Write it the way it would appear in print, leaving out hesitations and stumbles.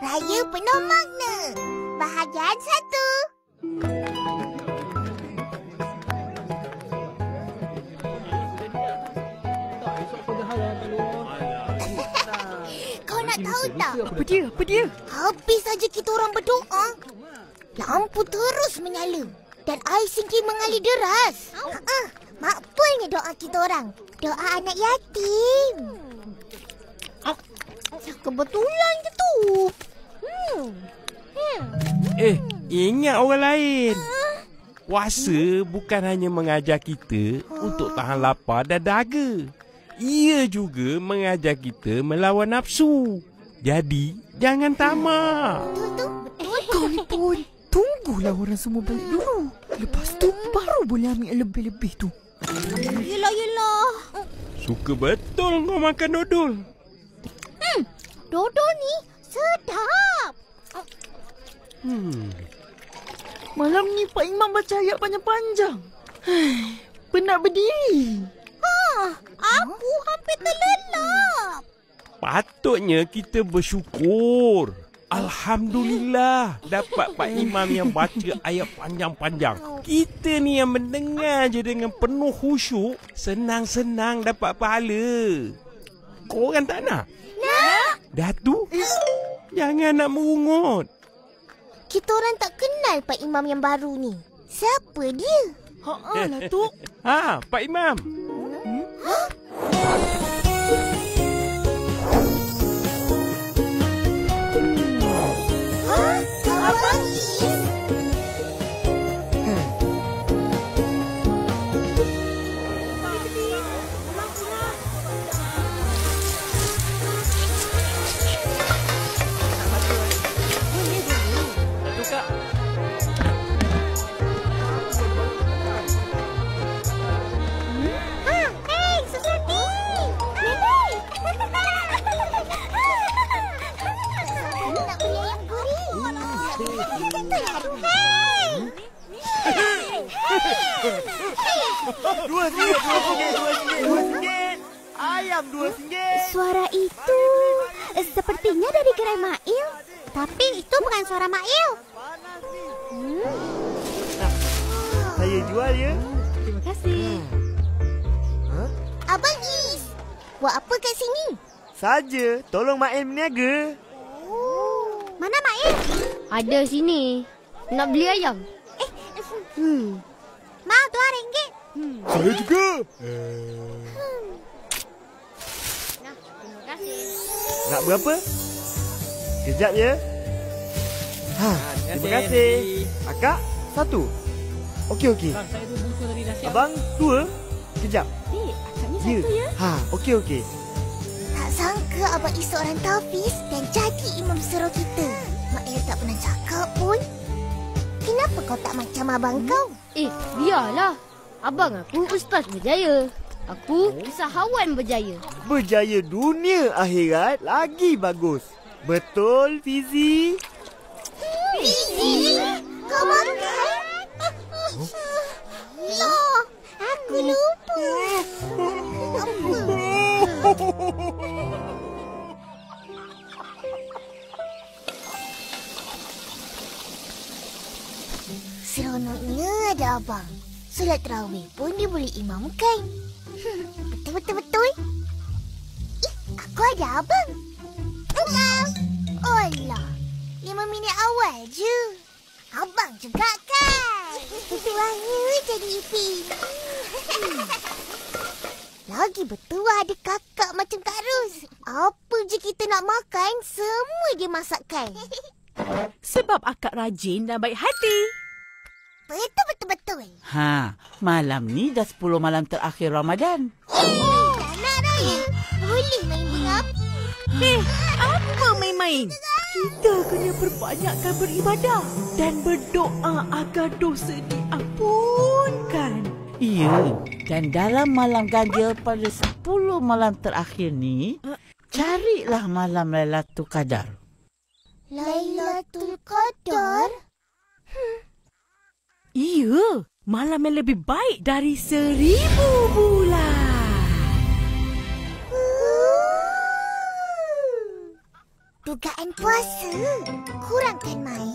Raya penuh makna. Bahagian 1. Kau nak tahu tak? Apa dia? Habis saja kita orang berdoa, lampu terus menyala dan air sinki mengalir deras. Makbulnya doa kita orang. Doa anak yatim. Kebetulan je tu. Ingat orang lain. Puasa bukan hanya mengajar kita untuk tahan lapar dan dahaga. Ia juga mengajar kita melawan nafsu. Jadi, jangan tamak. Kau ni pun. Tunggulah orang semua balik dulu. Lepas tu baru boleh ambil lebih-lebih tu. Yelah. Suka betul kau makan dodol. Dodol ni sedap. Malam ni Pak Imam baca ayat panjang-panjang. Penat berdiri. Aku hampir terlelap. Patutnya kita bersyukur. Alhamdulillah dapat Pak Imam yang baca ayat panjang-panjang. Kita ni yang mendengar je dengan penuh khusyuk, senang-senang dapat pahala. Korang tak nak? Nak. Dah tu, jangan nak merungut. Kita orang tak kenal Pak Imam yang baru ni. Siapa dia? Lah tu. Pak Imam. Abang RM2. Ayam RM2. Suara itu sepertinya dari gerai Mail. Tapi itu bukan suara Mail. Saya jual ya. Terima kasih. Abang Is, buat apa kat sini? Saja, tolong Mail berniaga. Mana Mail? Ada sini. Nak beli ayam? Mau RM2. Saya juga. Terima kasih. Nak berapa? Kejap ya. Terima kasih. Akak, 1. Okey. Saya 2 bungkus dari nasi. Abang, 2. Kejap. Akaknya satu ya. Okey. Tak sangka Abang Is seorang Tafiz dan jadi imam suruh kita. Mail tak pernah cakap pun. Kenapa kau tak macam abang kau? Biarlah. Abang aku Ustaz Berjaya. Aku usahawan berjaya. Berjaya dunia akhirat lagi bagus. Betul, Fizi? Fizi? Kau makan? Loh, aku lupa. Seronoknya ada abang. Solat tarawih pun dia boleh imamkan. Betul. Aku ada abang. Alah, 5 minit awal je. Abang juga kan? Tuanya jadi Ipin. Lagi bertuah ada kakak macam Kak Ros. Apa je kita nak makan, semua dia masakkan. Sebab akak rajin dan baik hati. Betul. Malam ni dah 10 malam terakhir Ramadan. Tak nak Raya. Boleh main bunga api. Apa main-main? Kita kena perbanyakkan beribadah dan berdoa agar dosa diampunkan. Ya, dan dalam malam ganjil pada 10 malam terakhir ni, carilah malam Lailatul Qadar. Lailatul Qadar? Iya, malam yang lebih baik dari 1000 bulan. perlugaan puasa. Kurangkan main,